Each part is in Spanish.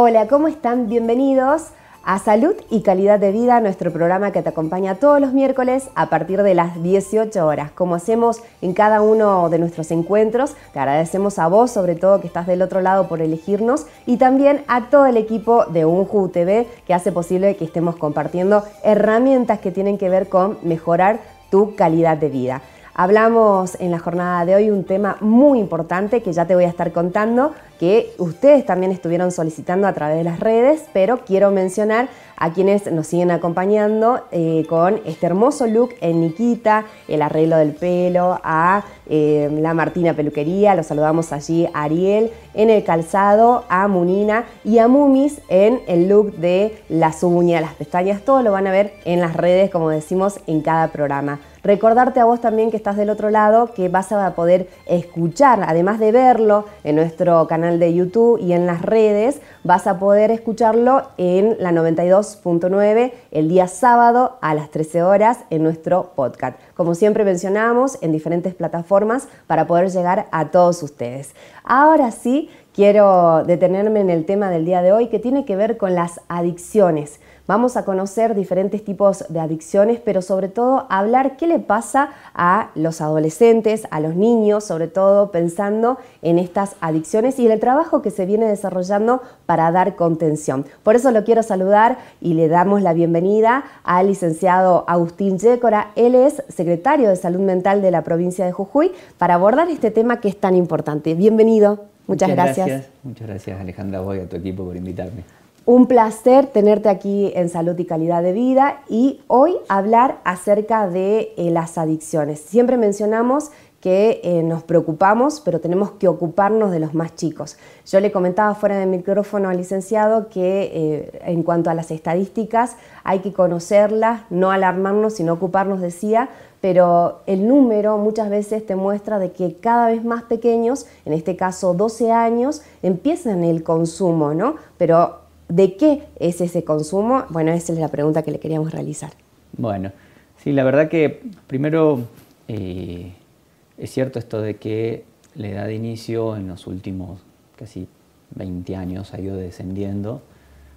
Hola, ¿cómo están? Bienvenidos a Salud y Calidad de Vida, nuestro programa que te acompaña todos los miércoles a partir de las 18 horas. Como hacemos en cada uno de nuestros encuentros, te agradecemos a vos, sobre todo que estás del otro lado, por elegirnos, y también a todo el equipo de UNJU TV que hace posible que estemos compartiendo herramientas que tienen que ver con mejorar tu calidad de vida. Hablamos en la jornada de hoy un tema muy importante que ya te voy a estar contando, que ustedes también estuvieron solicitando a través de las redes, pero quiero mencionar a quienes nos siguen acompañando con este hermoso look en Nikita, el arreglo del pelo, a la Martina Peluquería, los saludamos allí a Ariel, en el calzado, a Munina y a Mumis en el look de las uñas, las pestañas, todo lo van a ver en las redes, como decimos, en cada programa. Recordarte a vos también que estás del otro lado, que vas a poder escuchar, además de verlo en nuestro canal de YouTube y en las redes, vas a poder escucharlo en la 92.9 el día sábado a las 13 horas en nuestro podcast. Como siempre mencionamos, en diferentes plataformas para poder llegar a todos ustedes. Ahora sí, quiero detenerme en el tema del día de hoy que tiene que ver con las adicciones. Vamos a conocer diferentes tipos de adicciones, pero sobre todo hablar qué le pasa a los adolescentes, a los niños, sobre todo pensando en estas adicciones y en el trabajo que se viene desarrollando para dar contención. Por eso lo quiero saludar y le damos la bienvenida al licenciado Agustín Yécora. Él es secretario de Salud Mental de la provincia de Jujuy para abordar este tema que es tan importante. Bienvenido. Muchas gracias. Muchas gracias, Alejandra, a vos y a tu equipo por invitarme. Un placer tenerte aquí en Salud y Calidad de Vida y hoy hablar acerca de las adicciones. Siempre mencionamos que nos preocupamos, pero tenemos que ocuparnos de los más chicos. Yo le comentaba fuera del micrófono al licenciado que en cuanto a las estadísticas hay que conocerlas, no alarmarnos, sino ocuparnos, decía, pero el número muchas veces te muestra de que cada vez más pequeños, en este caso 12 años, empiezan el consumo, ¿no? Pero ¿de qué es ese consumo? Bueno, esa es la pregunta que le queríamos realizar. Bueno, sí, la verdad que primero es cierto esto de que la edad de inicio en los últimos casi 20 años ha ido descendiendo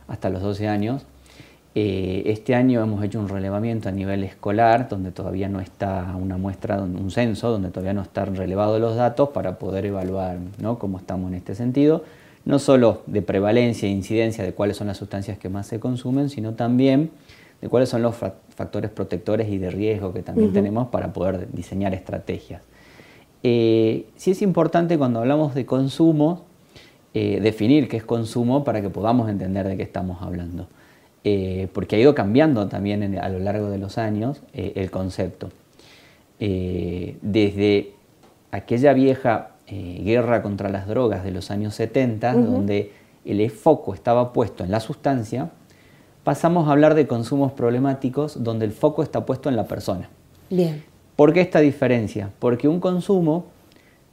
hasta los 12 años. Este año hemos hecho un relevamiento a nivel escolar, donde todavía no está una muestra, un censo, donde todavía no están relevados los datos para poder evaluar, ¿no?, cómo estamos en este sentido. No solo de prevalencia e incidencia de cuáles son las sustancias que más se consumen, sino también de cuáles son los factores protectores y de riesgo que también tenemos para poder diseñar estrategias. Sí es importante cuando hablamos de consumo, definir qué es consumo para que podamos entender de qué estamos hablando. Porque ha ido cambiando también a lo largo de los años el concepto. Desde aquella vieja guerra contra las drogas de los años 70, donde el foco estaba puesto en la sustancia, pasamos a hablar de consumos problemáticos donde el foco está puesto en la persona. Bien. ¿Por qué esta diferencia? Porque un consumo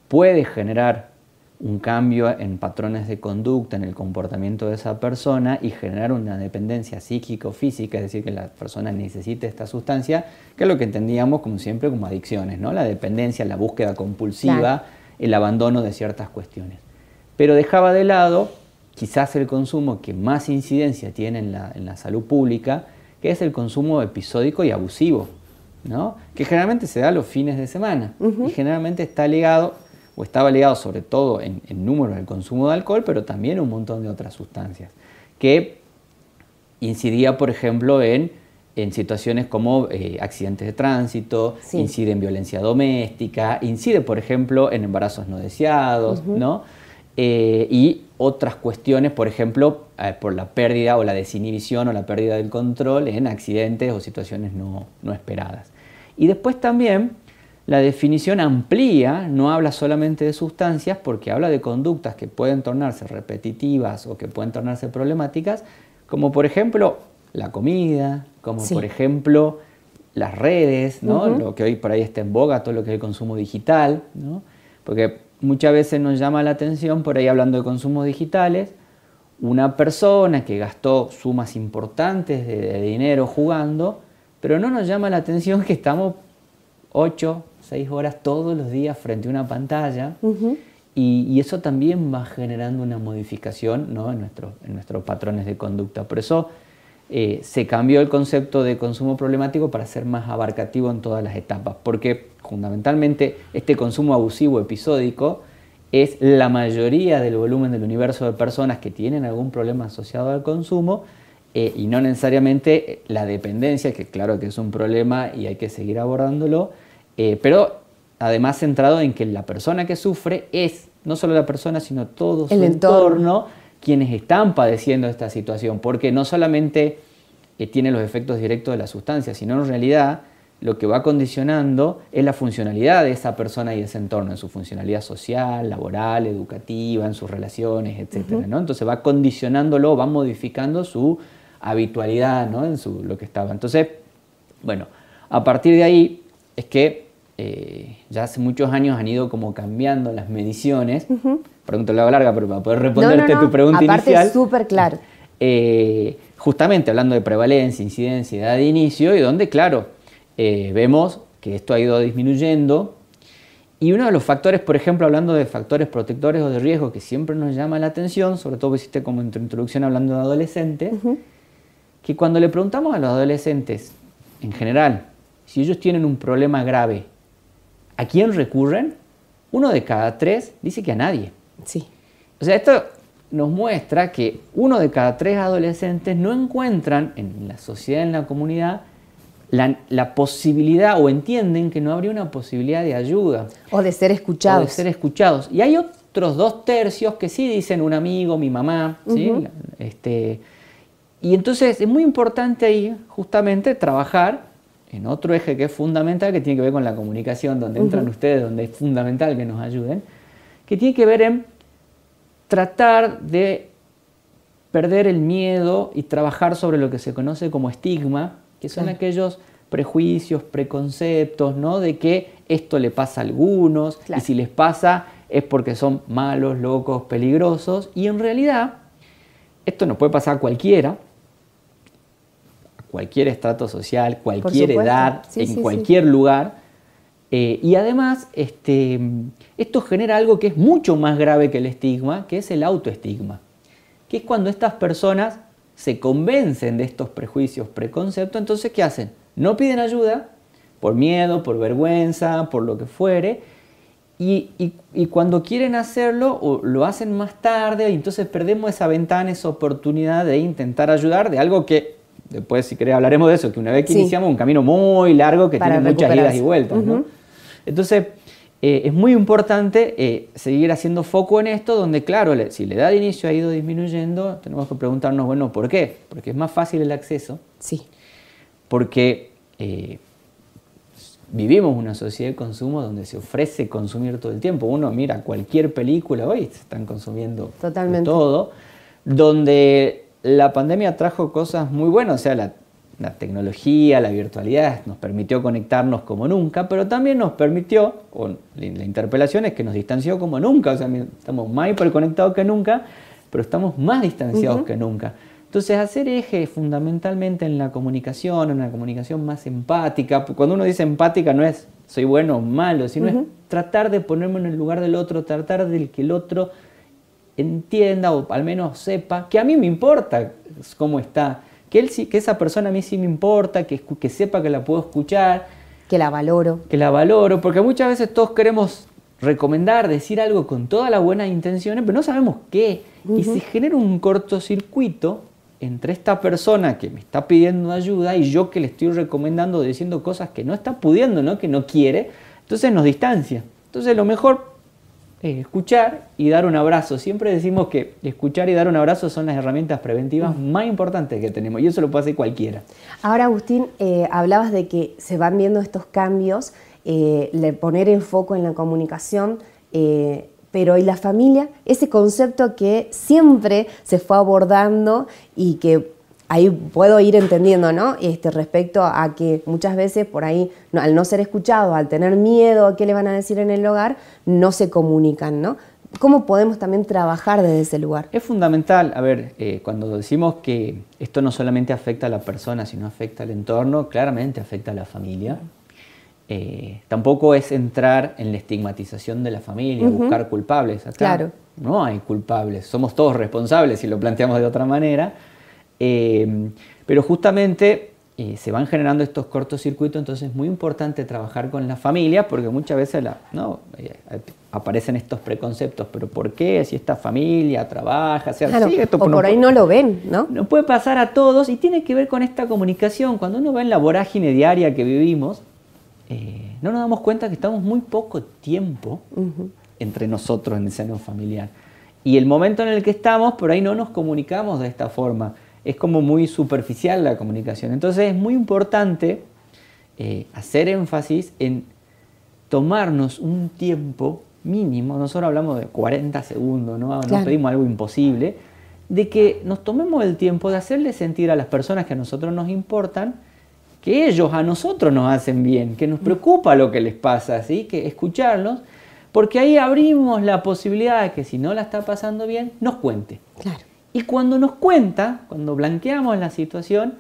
puede generar un cambio en patrones de conducta, en el comportamiento de esa persona y generar una dependencia psíquica o física, es decir, que la persona necesite esta sustancia, que es lo que entendíamos como siempre como adicciones, ¿no? La dependencia, la búsqueda compulsiva, claro, el abandono de ciertas cuestiones. Pero dejaba de lado quizás el consumo que más incidencia tiene en la salud pública, que es el consumo episódico y abusivo, ¿no?, que generalmente se da los fines de semana y generalmente está ligado o estaba ligado sobre todo en número al consumo de alcohol, pero también un montón de otras sustancias, que incidía, por ejemplo, en situaciones como accidentes de tránsito, incide en violencia doméstica, incide, por ejemplo, en embarazos no deseados, ¿no? Y otras cuestiones, por ejemplo, por la pérdida o la desinhibición o la pérdida del control en accidentes o situaciones no esperadas. Y después también la definición amplía, no habla solamente de sustancias, porque habla de conductas que pueden tornarse repetitivas o que pueden tornarse problemáticas, como por ejemplo la comida, como por ejemplo las redes, ¿no? Lo que hoy por ahí está en boga, todo lo que es el consumo digital, ¿no? Porque muchas veces nos llama la atención, por ahí hablando de consumos digitales, una persona que gastó sumas importantes de dinero jugando, pero no nos llama la atención que estamos 8, 6 horas todos los días frente a una pantalla y eso también va generando una modificación, ¿no?, en nuestros patrones de conducta. Por eso se cambió el concepto de consumo problemático para ser más abarcativo en todas las etapas, porque fundamentalmente este consumo abusivo episódico es la mayoría del volumen del universo de personas que tienen algún problema asociado al consumo, y no necesariamente la dependencia, que claro que es un problema y hay que seguir abordándolo, pero además centrado en que la persona que sufre es no solo la persona, sino todo su entorno quienes están padeciendo esta situación, porque no solamente tiene los efectos directos de la sustancia, sino en realidad lo que va condicionando es la funcionalidad de esa persona y ese entorno, en su funcionalidad social, laboral, educativa, en sus relaciones, etc. ¿no? Entonces va condicionándolo, va modificando su habitualidad, ¿no?, en lo que estaba. Entonces, bueno, a partir de ahí es que ya hace muchos años han ido como cambiando las mediciones. Pregunta luego larga, pero para poder responderte tu pregunta aparte inicial. Es súper claro. Justamente hablando de prevalencia, incidencia, edad de inicio, y donde, claro, vemos que esto ha ido disminuyendo. Y uno de los factores, por ejemplo, hablando de factores protectores o de riesgo que siempre nos llama la atención, sobre todo que hiciste como en tu introducción hablando de adolescentes, que cuando le preguntamos a los adolescentes, en general, si ellos tienen un problema grave, ¿a quién recurren? 1 de cada 3 dice que a nadie. Sí. O sea, esto nos muestra que 1 de cada 3 adolescentes no encuentran en la sociedad, en la comunidad, la posibilidad, o entienden que no habría una posibilidad de ayuda. O de ser escuchados. O de ser escuchados. Y hay otros 2/3 que sí dicen un amigo, mi mamá, ¿sí? Y entonces es muy importante ahí justamente trabajar en otro eje que es fundamental, que tiene que ver con la comunicación, donde entran ustedes, donde es fundamental que nos ayuden, que tiene que ver en tratar de perder el miedo y trabajar sobre lo que se conoce como estigma, que son aquellos prejuicios, preconceptos, ¿no?, de que esto le pasa a algunos, y si les pasa es porque son malos, locos, peligrosos, y en realidad esto nos puede pasar a cualquiera, cualquier estrato social, cualquier edad, en cualquier lugar. Y además, esto genera algo que es mucho más grave que el estigma, que es el autoestigma, que es cuando estas personas se convencen de estos prejuicios, preconceptos. Entonces, ¿qué hacen? No piden ayuda por miedo, por vergüenza, por lo que fuere, y cuando quieren hacerlo, lo hacen más tarde, y entonces perdemos esa ventana, esa oportunidad de intentar ayudar de algo que después, si querés, hablaremos de eso, que una vez que iniciamos un camino muy largo que tiene muchas idas y vueltas, ¿no? Entonces, es muy importante seguir haciendo foco en esto, donde, claro, si la edad de inicio ha ido disminuyendo, tenemos que preguntarnos, bueno, ¿por qué? Porque es más fácil el acceso. Sí. Porque vivimos una sociedad de consumo donde se ofrece consumir todo el tiempo. Uno mira cualquier película hoy, se están consumiendo todo, donde la pandemia trajo cosas muy buenas, o sea, la tecnología, la virtualidad nos permitió conectarnos como nunca, pero también nos permitió, o la interpelación es que nos distanció como nunca, o sea, estamos más hiperconectados que nunca, pero estamos más distanciados que nunca. Entonces, hacer eje fundamentalmente en la comunicación, en una comunicación más empática. Cuando uno dice empática no es soy bueno o malo, sino es tratar de ponerme en el lugar del otro, tratar de que el otro entienda o al menos sepa que a mí me importa cómo está, que esa persona a mí sí me importa, que sepa que la puedo escuchar. Que la valoro. Que la valoro, porque muchas veces todos queremos recomendar, decir algo con todas las buenas intenciones, pero no sabemos qué. Y se genera un cortocircuito entre esta persona que me está pidiendo ayuda y yo que le estoy recomendando, diciendo cosas que no está pudiendo, ¿no?, que no quiere. Entonces nos distancia. Entonces lo mejor es escuchar y dar un abrazo. Siempre decimos que escuchar y dar un abrazo son las herramientas preventivas más importantes que tenemos, y eso lo puede hacer cualquiera. Ahora, Agustín, hablabas de que se van viendo estos cambios, de poner el foco en la comunicación, pero ¿y la familia? Ese concepto que siempre se fue abordando y que ahí puedo ir entendiendo, ¿no? Respecto a que muchas veces por ahí, al no ser escuchados, al tener miedo a qué le van a decir en el hogar, no se comunican, ¿no? ¿Cómo podemos también trabajar desde ese lugar? Es fundamental, a ver, cuando decimos que esto no solamente afecta a la persona, sino afecta al entorno, claramente afecta a la familia. tampoco es entrar en la estigmatización de la familia, buscar culpables. Acá claro. no hay culpables, somos todos responsables si lo planteamos de otra manera, pero justamente se van generando estos cortocircuitos, entonces es muy importante trabajar con la familia porque muchas veces aparecen estos preconceptos, pero ¿por qué? Si esta familia trabaja, claro, sí, esto o por ahí no lo ven, ¿no? No puede pasar a todos y tiene que ver con esta comunicación. Cuando uno va en la vorágine diaria que vivimos, no nos damos cuenta que estamos muy poco tiempo entre nosotros en el seno familiar. Y el momento en el que estamos, por ahí no nos comunicamos de esta forma. Es como muy superficial la comunicación. Entonces es muy importante hacer énfasis en tomarnos un tiempo mínimo. Nosotros hablamos de 40 segundos, ¿no? Claro. No pedimos algo imposible. De que nos tomemos el tiempo de hacerle sentir a las personas que a nosotros nos importan que ellos a nosotros nos hacen bien, que nos preocupa lo que les pasa, ¿sí? Que escucharlos, porque ahí abrimos la posibilidad de que si no la está pasando bien, nos cuente. Claro. Y cuando nos cuenta, cuando blanqueamos la situación,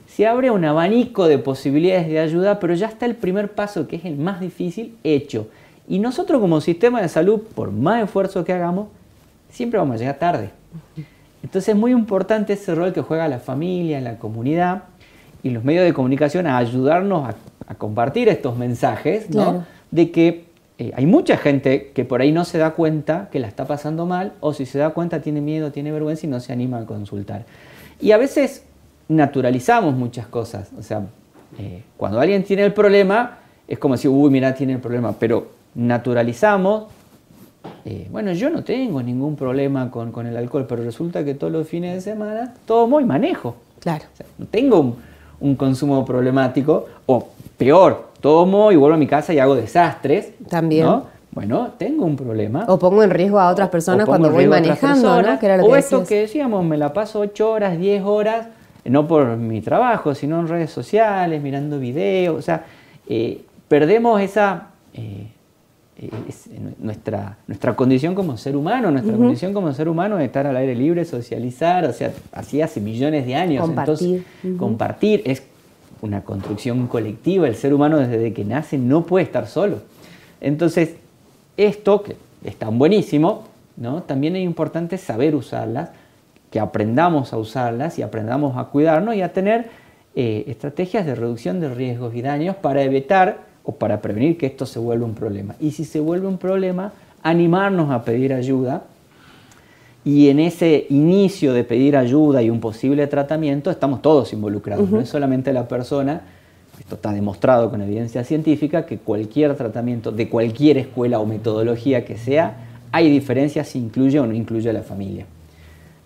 se abre un abanico de posibilidades de ayuda, pero ya está el primer paso, que es el más difícil, hecho. Y nosotros como sistema de salud, por más esfuerzo que hagamos, siempre vamos a llegar tarde. Entonces es muy importante ese rol que juega la familia, la comunidad y los medios de comunicación a ayudarnos a compartir estos mensajes, ¿no? Claro. De que hay mucha gente que por ahí no se da cuenta que la está pasando mal, o si se da cuenta tiene miedo, tiene vergüenza y no se anima a consultar. Y a veces naturalizamos muchas cosas. O sea, cuando alguien tiene el problema, es como decir, uy, mira, tiene el problema. Pero naturalizamos, bueno, yo no tengo ningún problema con el alcohol, pero resulta que todos los fines de semana tomo y manejo. Claro. O sea, no tengo un consumo problemático, o peor, tomo y vuelvo a mi casa y hago desastres. También. ¿No? Bueno, tengo un problema. O pongo en riesgo a otras personas cuando voy manejando, ¿no? Que era lo que esto decías. que decíamos, me la paso 8 horas, 10 horas, no por mi trabajo, sino en redes sociales, mirando videos. O sea, perdemos esa nuestra condición como ser humano, nuestra condición como ser humano de estar al aire libre, socializar, o sea, así hace millones de años. Compartir. Entonces, compartir es una construcción colectiva. El ser humano desde que nace no puede estar solo. Entonces, esto, que es tan buenísimo, ¿no? También es importante saber usarlas, que aprendamos a usarlas y aprendamos a cuidarnos y a tener estrategias de reducción de riesgos y daños para evitar o para prevenir que esto se vuelva un problema. Y si se vuelve un problema, animarnos a pedir ayuda. Y en ese inicio de pedir ayuda y un posible tratamiento estamos todos involucrados. No es solamente la persona, esto está demostrado con evidencia científica, que cualquier tratamiento de cualquier escuela o metodología que sea, hay diferencias si incluye o no incluye a la familia.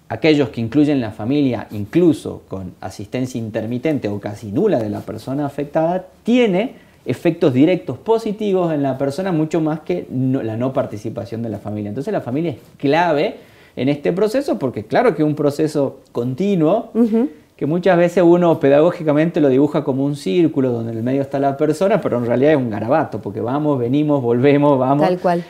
Aquellos que incluyen la familia, incluso con asistencia intermitente o casi nula de la persona afectada, tiene efectos directos positivos en la persona mucho más que la no participación de la familia. Entonces la familia es clave en este proceso porque claro que es un proceso continuo que muchas veces uno pedagógicamente lo dibuja como un círculo donde en el medio está la persona, pero en realidad es un garabato porque vamos, venimos, volvemos, vamos. Tal cual.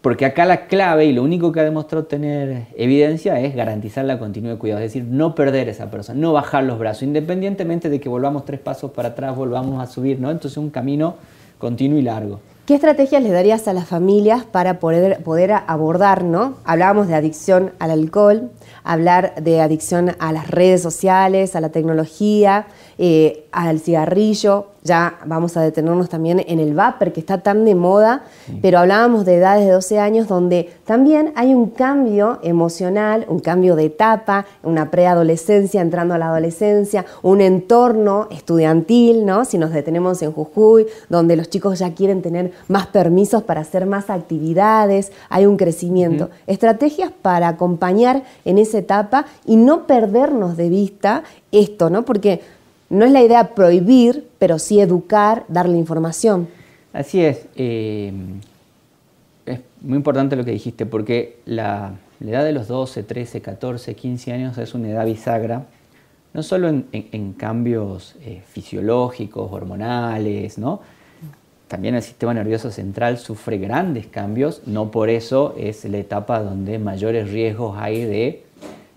Porque acá la clave y lo único que ha demostrado tener evidencia es garantizar la continuidad de cuidado, es decir, no perder a esa persona, no bajar los brazos, independientemente de que volvamos 3 pasos para atrás, volvamos a subir, ¿no? Entonces un camino continuo y largo. ¿Qué estrategias le darías a las familias para poder abordar, ¿no? Hablábamos de adicción al alcohol, hablar de adicción a las redes sociales, a la tecnología, al cigarrillo. Ya vamos a detenernos también en el vapor, que está tan de moda, pero hablábamos de edades de 12 años donde también hay un cambio emocional, un cambio de etapa, una preadolescencia entrando a la adolescencia, un entorno estudiantil, ¿no? Si nos detenemos en Jujuy, donde los chicos ya quieren tener más permisos para hacer más actividades, hay un crecimiento. Estrategias para acompañar en esa etapa y no perdernos de vista esto, ¿no? Porque no es la idea prohibir, pero sí educar, darle información. Así es. Es muy importante lo que dijiste, porque la edad de los 12, 13, 14, 15 años es una edad bisagra, no solo en cambios fisiológicos, hormonales, ¿no? También el sistema nervioso central sufre grandes cambios, no por eso es la etapa donde mayores riesgos hay de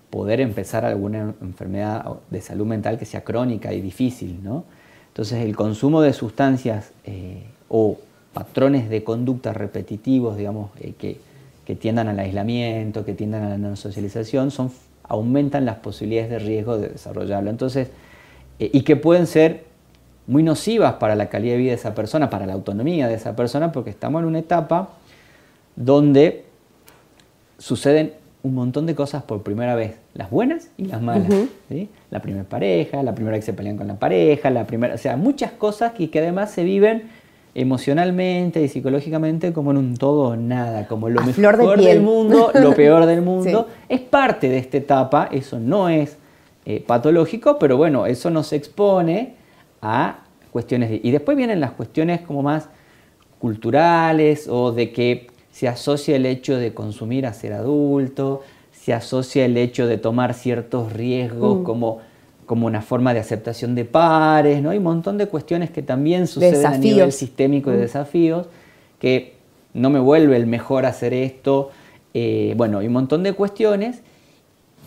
poder empezar alguna enfermedad de salud mental que sea crónica y difícil, ¿no? Entonces el consumo de sustancias o patrones de conducta repetitivos, digamos, que tiendan al aislamiento, que tiendan a la no socialización, aumentan las posibilidades de riesgo de desarrollarlo. Entonces, y que pueden ser muy nocivas para la calidad de vida de esa persona, para la autonomía de esa persona, porque estamos en una etapa donde suceden un montón de cosas por primera vez, las buenas y las malas. ¿Sí? La primera pareja, la primera vez que se pelean con la pareja, o sea, muchas cosas que además se viven emocionalmente y psicológicamente como en un todo o nada, como lo mejor del mundo, lo peor del mundo. Sí. Es parte de esta etapa, eso no es patológico, pero bueno, eso nos expone a cuestiones. Y después vienen las cuestiones como más culturales o de que se asocia el hecho de consumir a ser adulto, se asocia el hecho de tomar ciertos riesgos como una forma de aceptación de pares, ¿no? Hay un montón de cuestiones que también suceden a nivel sistémico de desafíos, que no me vuelve el mejor hacer esto. Bueno, hay un montón de cuestiones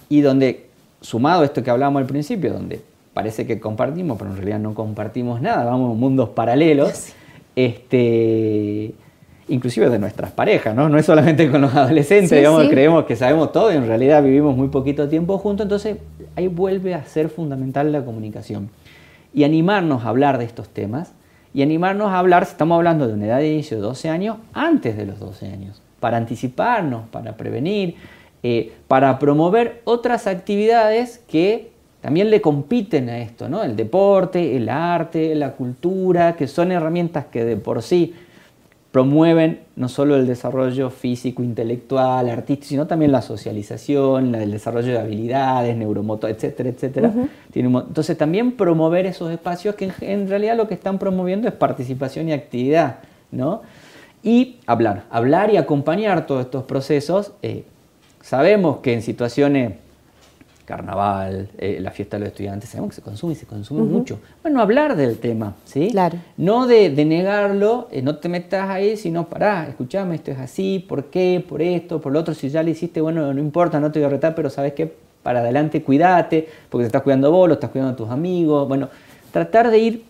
y donde, sumado a esto que hablábamos al principio, donde parece que compartimos, pero en realidad no compartimos nada, vamos a mundos paralelos, inclusive de nuestras parejas, ¿no? No es solamente con los adolescentes, digamos, creemos que sabemos todo y en realidad vivimos muy poquito tiempo juntos, entonces ahí vuelve a ser fundamental la comunicación. Y animarnos a hablar de estos temas, y animarnos a hablar, si estamos hablando de una edad de inicio de 12 años, antes de los 12 años, para anticiparnos, para prevenir, para promover otras actividades que también le compiten a esto, ¿no? El deporte, el arte, la cultura, que son herramientas que de por sí promueven no solo el desarrollo físico, intelectual, artístico, sino también la socialización, el desarrollo de habilidades, neuromotor, etcétera, etcétera. Entonces también promover esos espacios que en realidad lo que están promoviendo es participación y actividad, ¿no? Y hablar y acompañar todos estos procesos. Sabemos que en situaciones, carnaval, la fiesta de los estudiantes, sabemos que se consume y se consume mucho. Bueno, hablar del tema, ¿sí? Claro. No de negarlo, no te metas ahí, sino pará, escuchame, esto es así, ¿por qué? Por esto, por lo otro, si ya lo hiciste, bueno, no importa, no te voy a retar, pero sabes que para adelante cuídate, porque te estás cuidando vos, lo estás cuidando a tus amigos, bueno, tratar de ir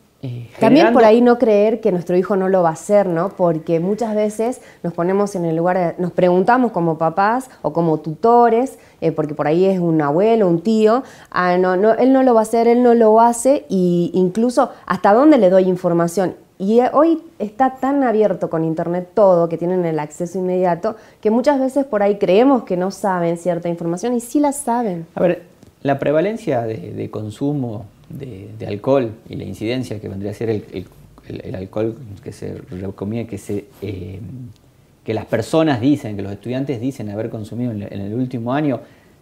También por ahí no creer que nuestro hijo no lo va a hacer, ¿no? Porque muchas veces nos ponemos en el lugar, nos preguntamos como papás o como tutores, porque por ahí es un abuelo, un tío, él no lo va a hacer, él no lo hace, y incluso hasta dónde le doy información. Y hoy está tan abierto con internet todo, que tienen el acceso inmediato, que muchas veces por ahí creemos que no saben cierta información y sí la saben. A ver, la prevalencia de consumo de alcohol y la incidencia que vendría a ser el alcohol que se recomienda, que las personas dicen, que los estudiantes dicen haber consumido en el último año,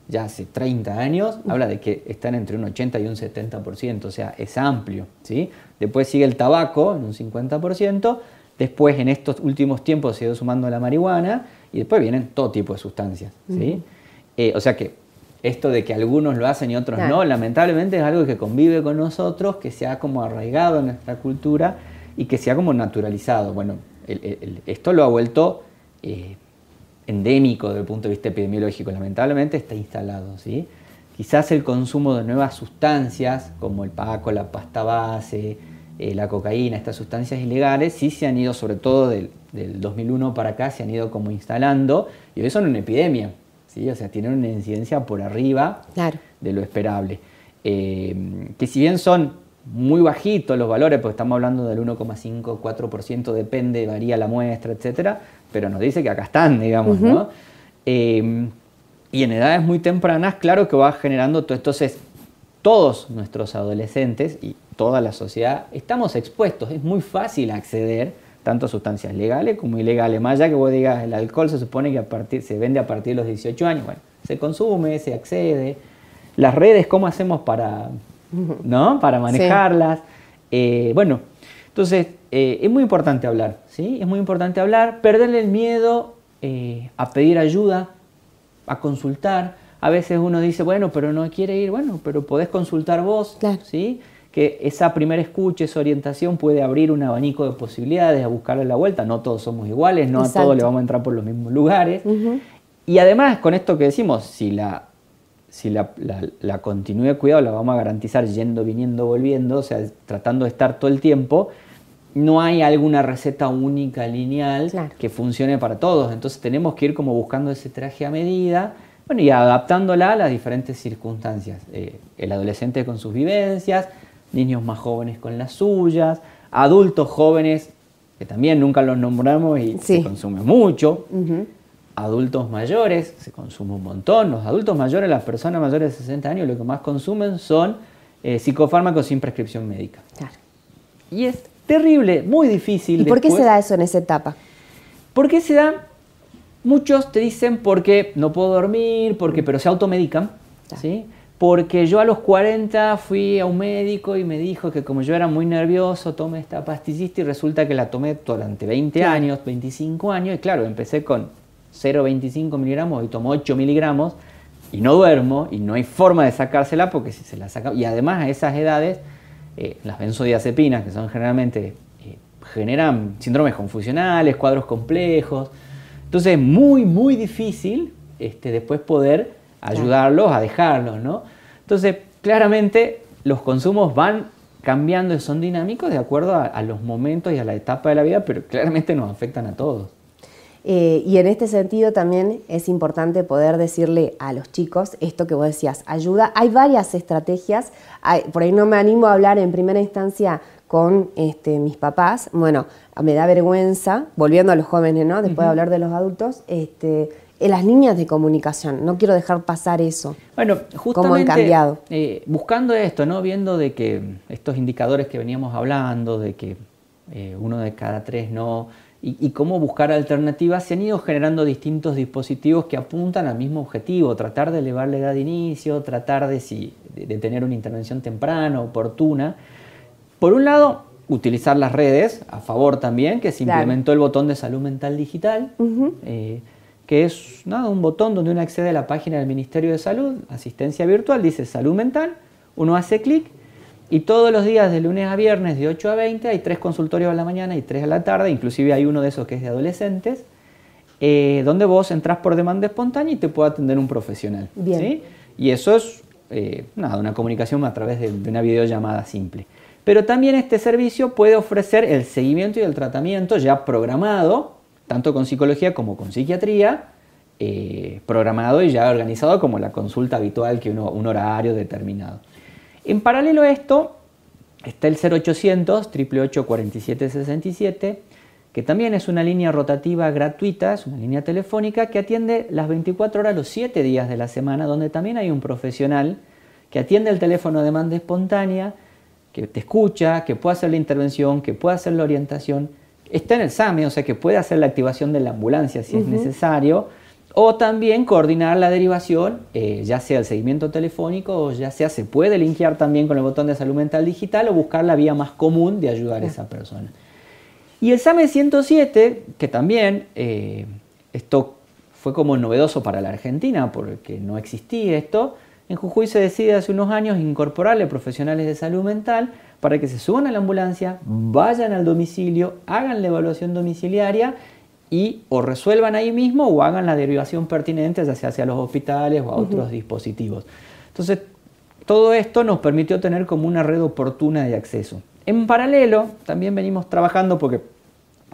ya hace 30 años, habla de que están entre un 80 y un 70%, o sea, es amplio, ¿sí? Después sigue el tabaco en un 50%, después en estos últimos tiempos se ha ido sumando la marihuana y después vienen todo tipo de sustancias, ¿sí? O sea que esto de que algunos lo hacen y otros no, lamentablemente es algo que convive con nosotros, que se ha como arraigado en nuestra cultura y que se ha como naturalizado. Bueno, esto lo ha vuelto endémico desde el punto de vista epidemiológico, lamentablemente está instalado, ¿sí? Quizás el consumo de nuevas sustancias, como el paco, la pasta base, la cocaína, estas sustancias ilegales, sí se han ido, sobre todo del 2001 para acá, se han ido como instalando, y hoy son una epidemia, ¿sí? O sea, tienen una incidencia por arriba de lo esperable. Que si bien son muy bajitos los valores, porque estamos hablando del 1,5, 4%, depende, varía la muestra, etcétera, pero nos dice que acá están, digamos, ¿no? Y en edades muy tempranas, claro que va generando todo. Entonces, todos nuestros adolescentes y toda la sociedad estamos expuestos. Es muy fácil acceder tanto a sustancias legales como ilegales. Más allá que vos digas, el alcohol se supone que se vende a partir de los 18 años. Bueno, se consume, se accede. Las redes, ¿cómo hacemos para manejarlas? Bueno, entonces es muy importante hablar, ¿sí? Es muy importante hablar, perderle el miedo a pedir ayuda, a consultar. A veces uno dice, bueno, pero no quiere ir, bueno, pero podés consultar vos, ¿sí? Que esa primera escucha, esa orientación puede abrir un abanico de posibilidades a buscarle la vuelta. No todos somos iguales, no a todos le vamos a entrar por los mismos lugares. Y además, con esto que decimos, si la continuidad de cuidado la vamos a garantizar yendo, viniendo, volviendo, o sea, tratando de estar todo el tiempo, no hay alguna receta única, lineal, claro, que funcione para todos. Entonces tenemos que ir como buscando ese traje a medida, bueno, y adaptándola a las diferentes circunstancias. El adolescente con sus vivencias, niños más jóvenes con las suyas, adultos jóvenes, que también nunca los nombramos y sí, se consume mucho. Adultos mayores, se consume un montón. Los adultos mayores, las personas mayores de 60 años, lo que más consumen son psicofármacos sin prescripción médica. claro. Y es terrible, muy difícil. ¿Y por qué después. se da eso en esa etapa? ¿Por qué se da? Muchos te dicen porque no puedo dormir, pero se automedican, ¿sí? Porque yo a los 40 fui a un médico y me dijo que como yo era muy nervioso, tomé esta pastillita y resulta que la tomé durante 20 años, 25 años, y claro, empecé con 0,25 miligramos y tomo 8 miligramos y no duermo y no hay forma de sacársela porque si se la saca... Y además a esas edades, las benzodiazepinas, que son generalmente, generan síndromes confusionales, cuadros complejos. Entonces es muy, muy difícil después poder ayudarlos a dejarlos, ¿no? Entonces, claramente los consumos van cambiando y son dinámicos de acuerdo a los momentos y a la etapa de la vida, pero claramente nos afectan a todos. Y en este sentido también es importante poder decirle a los chicos esto que vos decías, ayuda. Hay varias estrategias, por ahí no me animo a hablar en primera instancia con mis papás, bueno, me da vergüenza, volviendo a los jóvenes, ¿no? Después de hablar de los adultos, en las líneas de comunicación, no quiero dejar pasar eso. Bueno, justamente cómo han cambiado. Buscando esto, ¿no? Viendo de que estos indicadores que veníamos hablando, de que 1 de cada 3 no, y cómo buscar alternativas, se han ido generando distintos dispositivos que apuntan al mismo objetivo, tratar de elevar la edad de inicio, tratar de tener una intervención temprana, oportuna. Por un lado, utilizar las redes, a favor también, que se implementó el botón de salud mental digital, que es un botón donde uno accede a la página del Ministerio de Salud, asistencia virtual, dice salud mental, uno hace clic y todos los días de lunes a viernes de 8 a 20 hay 3 consultorios a la mañana y 3 a la tarde, inclusive hay uno de esos que es de adolescentes, donde vos entrás por demanda espontánea y te puede atender un profesional. Bien. ¿Sí? Y eso es una comunicación a través de una videollamada simple. Pero también este servicio puede ofrecer el seguimiento y el tratamiento ya programado, tanto con psicología como con psiquiatría, programado y ya organizado como la consulta habitual, que un horario determinado. En paralelo a esto está el 0800 888 4767, que también es una línea rotativa gratuita, es una línea telefónica que atiende las 24 horas los 7 días de la semana, donde también hay un profesional que atiende el teléfono a demanda espontánea, que te escucha, que puede hacer la intervención, que puede hacer la orientación. Está en el SAME, o sea que puede hacer la activación de la ambulancia si es necesario, o también coordinar la derivación, ya sea el seguimiento telefónico, o ya sea se puede linkear también con el botón de salud mental digital o buscar la vía más común de ayudar a esa persona. Y el SAME 107, que también esto fue como novedoso para la Argentina porque no existía esto, en Jujuy se decide hace unos años incorporarle profesionales de salud mental para que se suban a la ambulancia, vayan al domicilio, hagan la evaluación domiciliaria y o resuelvan ahí mismo o hagan la derivación pertinente, ya sea hacia los hospitales o a otros dispositivos. Entonces, todo esto nos permitió tener como una red oportuna de acceso. En paralelo, también venimos trabajando porque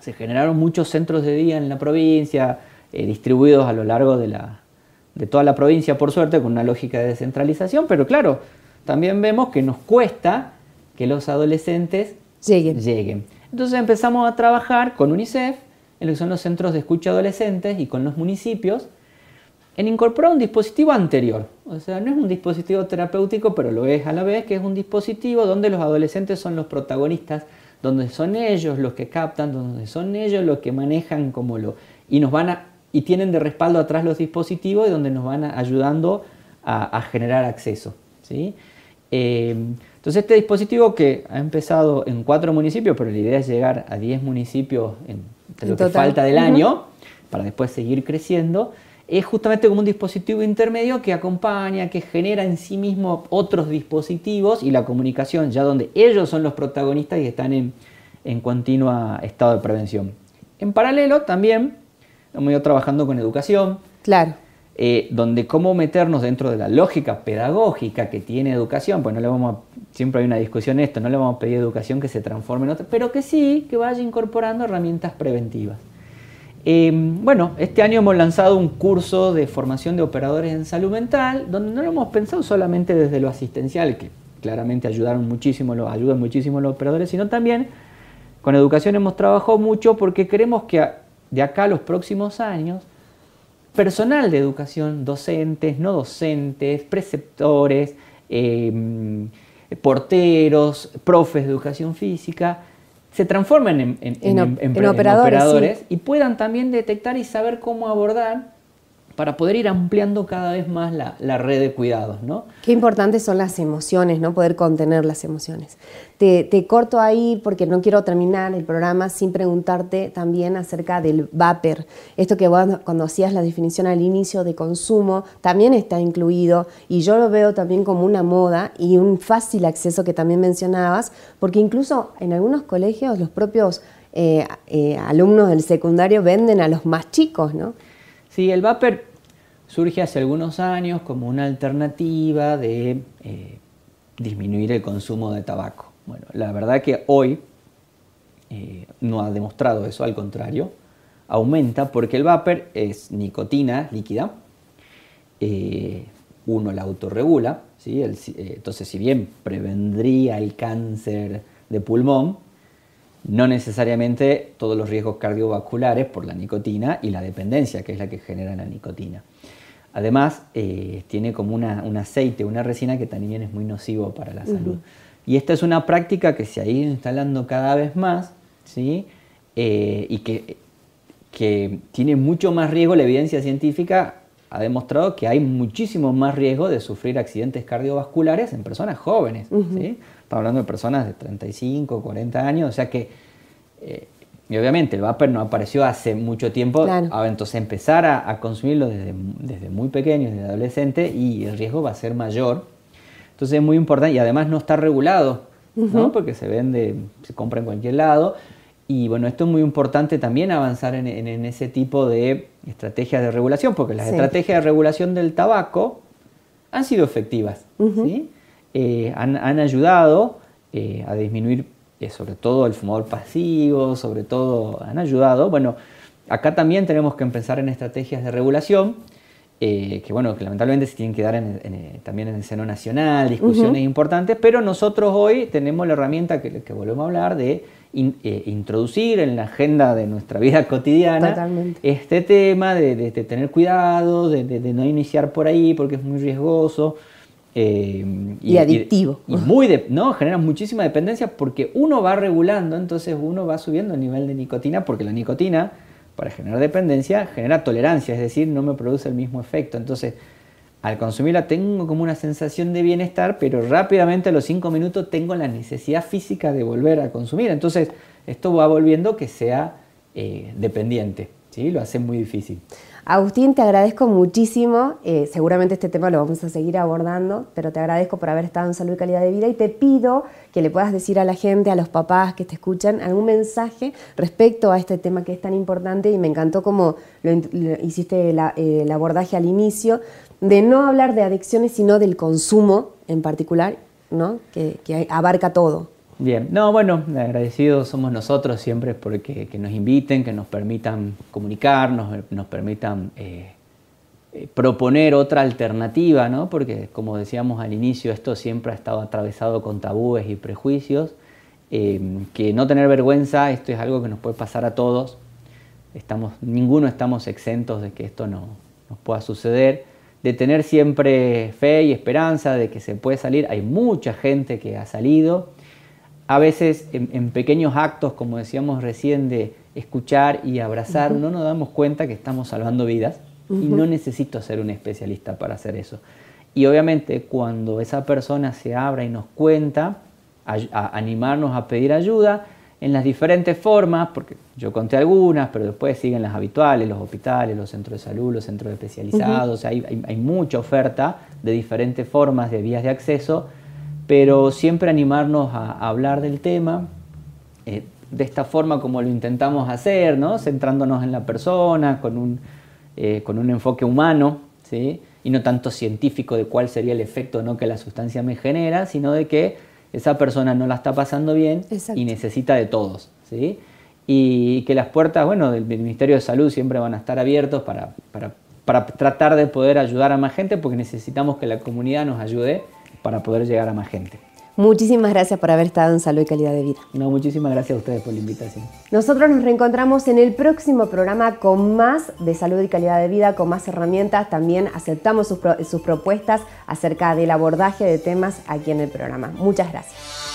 se generaron muchos centros de día en la provincia, distribuidos a lo largo de toda la provincia, por suerte, con una lógica de descentralización, pero claro, también vemos que nos cuesta que los adolescentes lleguen. Entonces empezamos a trabajar con UNICEF, en lo que son los centros de escucha adolescentes y con los municipios, en incorporar un dispositivo anterior. O sea, no es un dispositivo terapéutico, pero lo es a la vez, que es un dispositivo donde los adolescentes son los protagonistas, donde son ellos los que captan, donde son ellos los que manejan y tienen de respaldo atrás los dispositivos y donde nos van ayudando a generar acceso, ¿sí? Entonces este dispositivo que ha empezado en 4 municipios, pero la idea es llegar a 10 municipios en lo que falta del año, para después seguir creciendo, es justamente como un dispositivo intermedio que acompaña, que genera en sí mismo otros dispositivos y la comunicación, ya donde ellos son los protagonistas y están en continuo estado de prevención. En paralelo también hemos ido trabajando con educación. Claro. donde cómo meternos dentro de la lógica pedagógica que tiene educación, pues siempre hay una discusión esto, no le vamos a pedir educación que se transforme en otra, pero que sí, que vaya incorporando herramientas preventivas. Bueno, este año hemos lanzado un curso de formación de operadores en salud mental, donde no lo hemos pensado solamente desde lo asistencial, que claramente ayudan muchísimo los operadores, sino también con educación hemos trabajado mucho porque queremos que de acá a los próximos años, personal de educación, docentes, no docentes, preceptores, porteros, profes de educación física, se transformen en operadores, sí, y puedan también detectar y saber cómo abordar para poder ir ampliando cada vez más la red de cuidados, ¿no? Qué importantes son las emociones, ¿no? Poder contener las emociones. Te corto ahí porque no quiero terminar el programa sin preguntarte también acerca del vapor. Esto que vos, cuando hacías la definición al inicio de consumo, también está incluido y yo lo veo también como una moda y un fácil acceso que también mencionabas, porque incluso en algunos colegios los propios alumnos del secundario venden a los más chicos, ¿no? Sí, el vapor surge hace algunos años como una alternativa de disminuir el consumo de tabaco. Bueno, la verdad que hoy no ha demostrado eso, al contrario, aumenta porque el vapor es nicotina líquida, uno la autorregula, ¿sí? Entonces si bien prevendría el cáncer de pulmón, no necesariamente todos los riesgos cardiovasculares por la nicotina y la dependencia, que es la que genera la nicotina. Además, tiene como un aceite, una resina que también es muy nocivo para la salud. Y esta es una práctica que se ha ido instalando cada vez más, ¿sí? Y que tiene mucho más riesgo. La evidencia científica ha demostrado que hay muchísimo más riesgo de sufrir accidentes cardiovasculares en personas jóvenes, ¿sí? Estamos hablando de personas de 35, 40 años, o sea que... y obviamente el vapor no apareció hace mucho tiempo, claro. Entonces empezar a consumirlo desde muy pequeño, desde adolescente, y el riesgo va a ser mayor. Entonces es muy importante, y además no está regulado, ¿no? Porque se vende, se compra en cualquier lado. Y bueno, esto es muy importante también avanzar en ese tipo de estrategias de regulación, porque las estrategias de regulación del tabaco han sido efectivas, ¿sí? Han ayudado a disminuir sobre todo el fumador pasivo, sobre todo han ayudado. Bueno, acá también tenemos que empezar en estrategias de regulación, que lamentablemente se tienen que dar también en el seno nacional, discusiones importantes, pero nosotros hoy tenemos la herramienta que volvemos a hablar de introducir en la agenda de nuestra vida cotidiana este tema de tener cuidado, de no iniciar por ahí porque es muy riesgoso. Y adictivo. Genera muchísima dependencia porque uno va regulando, entonces uno va subiendo el nivel de nicotina, porque la nicotina, para generar dependencia, genera tolerancia, es decir, no me produce el mismo efecto. Entonces, al consumirla tengo como una sensación de bienestar, pero rápidamente a los 5 minutos tengo la necesidad física de volver a consumir. Entonces, esto va volviendo que sea dependiente, ¿sí? Lo hace muy difícil. Agustín, te agradezco muchísimo, seguramente este tema lo vamos a seguir abordando, pero te agradezco por haber estado en Salud y Calidad de Vida y te pido que le puedas decir a la gente, a los papás que te escuchan, algún mensaje respecto a este tema que es tan importante, y me encantó cómo lo hiciste el abordaje al inicio, de no hablar de adicciones sino del consumo en particular, ¿no? que abarca todo. Bien, agradecidos somos nosotros siempre porque que nos inviten, que nos permitan comunicar, nos permitan proponer otra alternativa, ¿no? Porque como decíamos al inicio, esto siempre ha estado atravesado con tabúes y prejuicios, que no tener vergüenza, esto es algo que nos puede pasar a todos, ninguno estamos exentos de que esto nos pueda suceder, de tener siempre fe y esperanza de que se puede salir. Hay mucha gente que ha salido. A veces en pequeños actos, como decíamos recién, de escuchar y abrazar, no nos damos cuenta que estamos salvando vidas y no necesito ser un especialista para hacer eso. Y obviamente cuando esa persona se abra y nos cuenta, a animarnos a pedir ayuda en las diferentes formas, porque yo conté algunas, pero después siguen las habituales, los hospitales, los centros de salud, los centros especializados, o sea, hay mucha oferta de diferentes formas, de vías de acceso, pero siempre animarnos a hablar del tema de esta forma como lo intentamos hacer, ¿no? Centrándonos en la persona, con un enfoque humano, ¿sí? Y no tanto científico de cuál sería el efecto o no que la sustancia me genera, sino de que esa persona no la está pasando bien. Exacto. Y necesita de todos, ¿sí? Y que las puertas, bueno, del Ministerio de Salud siempre van a estar abiertos para tratar de poder ayudar a más gente, porque necesitamos que la comunidad nos ayude para poder llegar a más gente. Muchísimas gracias por haber estado en Salud y Calidad de Vida. No, muchísimas gracias a ustedes por la invitación. Nosotros nos reencontramos en el próximo programa con más de salud y calidad de vida, con más herramientas. También aceptamos sus propuestas acerca del abordaje de temas aquí en el programa. Muchas gracias.